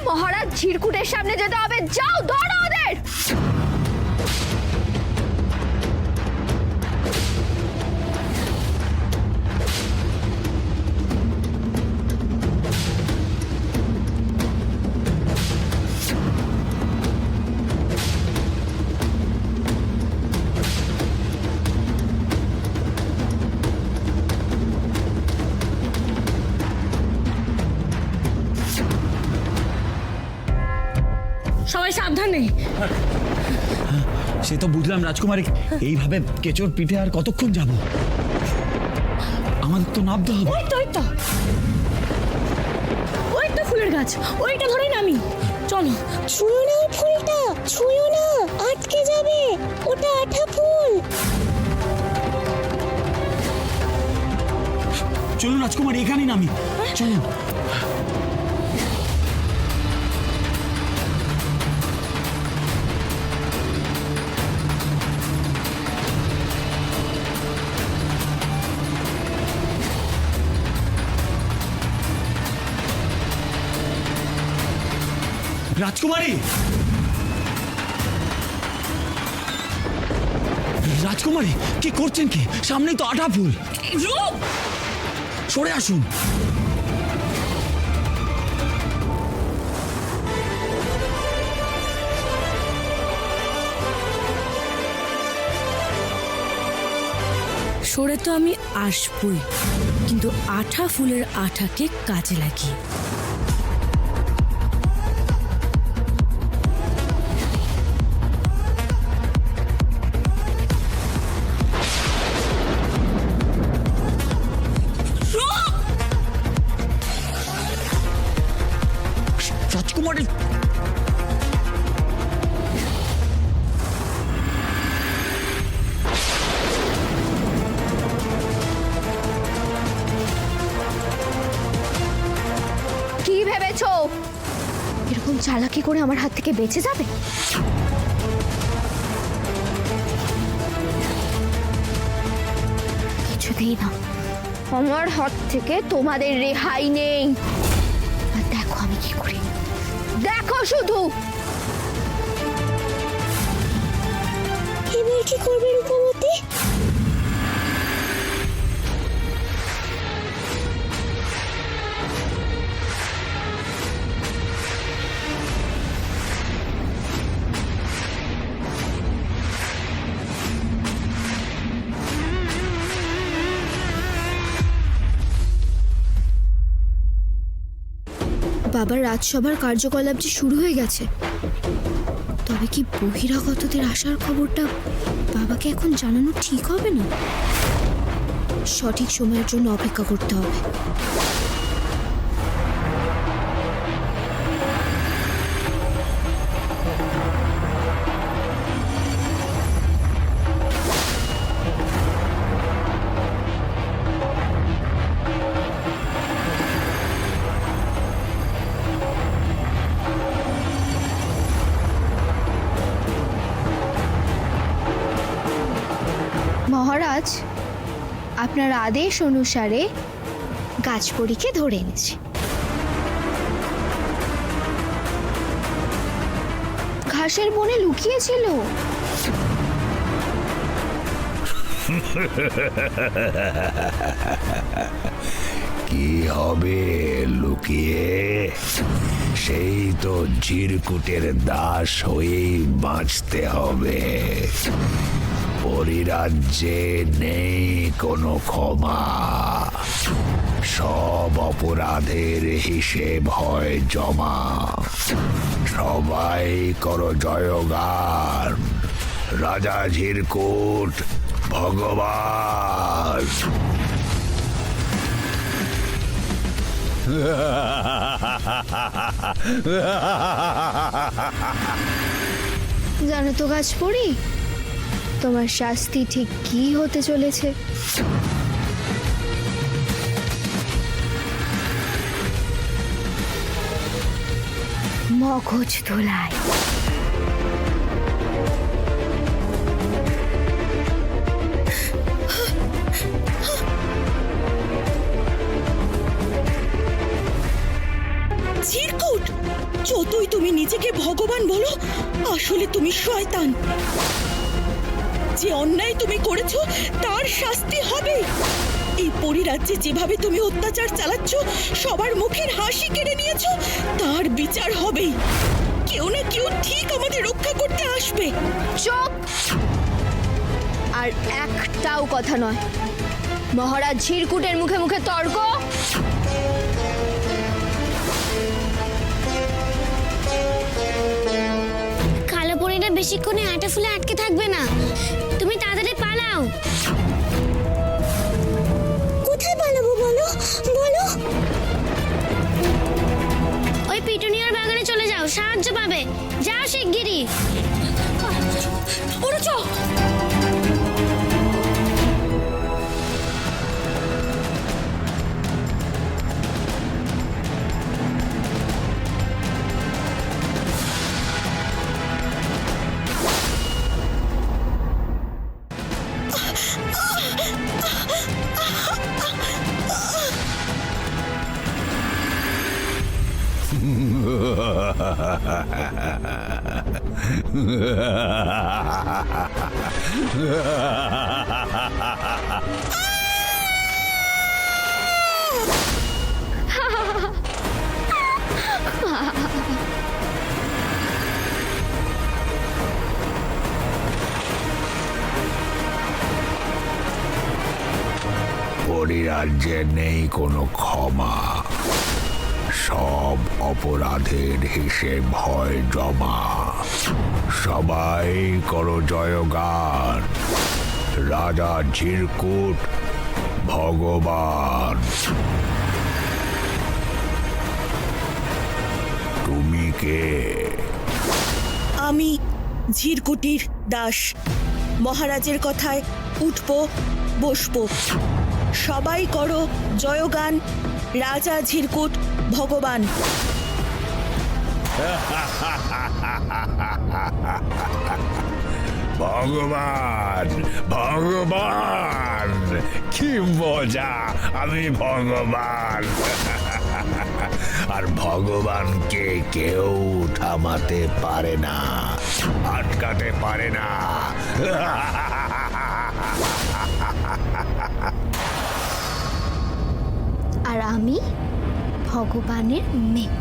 মহারাজ ঝিরকুটের সামনে যেতে হবে। যাও, ধরো ওদের। সবাই সাবধানে। সে তো বুঝলাম রাজকুমারী, এইভাবে কেচোর পিঠে আর কতক্ষণ যাব? আমাদের তো নামতে হবে। ওই তো ফুলের গাছ, ওইটা ধরে নামি। চলো। ছুঁয়ো না ফুলটা, ছুঁয়ো না, আটকে যাবে, ওটা আঠা ফুল। চলুন রাজকুমারী, এখানেই নামি। চলুন। রাজকুমারী, রাজকুমারী কি করছেন? কি সামনেই তো আঠা ফুল। রূপ, সরে আসুন। সরে তো আমি আসবই, কিন্তু আঠা ফুলের আঠাকে কাজে লাগিয়ে। রাজকুমারী, কি ভেবেছো এরকম চালাকি করে আমার হাত থেকে বেঁচে যাবে? কিছুতেই না, আমার হাত থেকে তোমাদের রেহাই নেই। আর দেখো আমি কি করি, দেখো শুধু। এবার কি করবে রূপবতী? বাবার রাজসভার কার্যকলাপ যে শুরু হয়ে গেছে, তবে কি বহিরাগতদের আসার খবরটা বাবাকে এখন জানানো ঠিক হবে না? সঠিক সময়ের জন্য অপেক্ষা করতে হবে। মহারাজ, আপনার আদেশ অনুসারে গাছপরীকে ধরে এনেছি। ঘাসের বনে লুকিয়েছিল। কি হবে লুকিয়ে? সেই তো চিরকুটের দাস হয়েই বাঁচতে হবে। পরিরাজ্যে নেই কোনো ক্ষমা, সব অপরাধের হিসেব হয় জমা। সবাই করো জয়গান, রাজা ঝিরকুট ভগবান। জানো তো গাছপরি, তোমার শাস্তি ঠিক কি হতে চলেছে? মগজ ধোলাই। ঝিরকুট, যতই তুমি নিজেকে ভগবান বলো, আসলে তুমি শয়তান। যে অন্যায় তুমি করেছো তার শাস্তি হবে। এই পরিরাজ্যে যেভাবে তুমি অত্যাচার চালাচ্ছ, সবার মুখের হাসি কেড়ে নিয়েছো, তার বিচার হবেই। কেউ না কেউ ঠিক আমাদের রক্ষা করতে আসবে। চুপ! আর একটাও কথা নয়। মহারাজ ঝিরকুটের মুখে মুখে তর্ক। কালো পরীরা বেশিক্ষণে আটা ফুলে আটকে থাকবে না, তুমি তাড়াতাড়ি পালাও। কোথায় পালাবো বলো বলো? ওই পিটুনিয়ার বাগানে চলে যাও, সাহায্য পাবে। যাও শিগগিরই। ওরা চ পরিরাজ্যে নেই কোনো ক্ষমা, সব অপরাধের হিসেব হয় জমা। সবাই করো জয়গান, রাজা ঝিরকুট ভগবান। তুমি কে? আমি ঝিরকুটির দাস। মহারাজের কথায় উঠবো বসবো। সবাই করো জয়গান, রাজা ঝিরকুট ভগবান। ভগবান ভগবান, কি মজা! আমি ভগবান। আর ভগবানকে কেউ থামাতে পারে না, আটকাতে পারে না। আর আমি ভগবানের মেয়ে।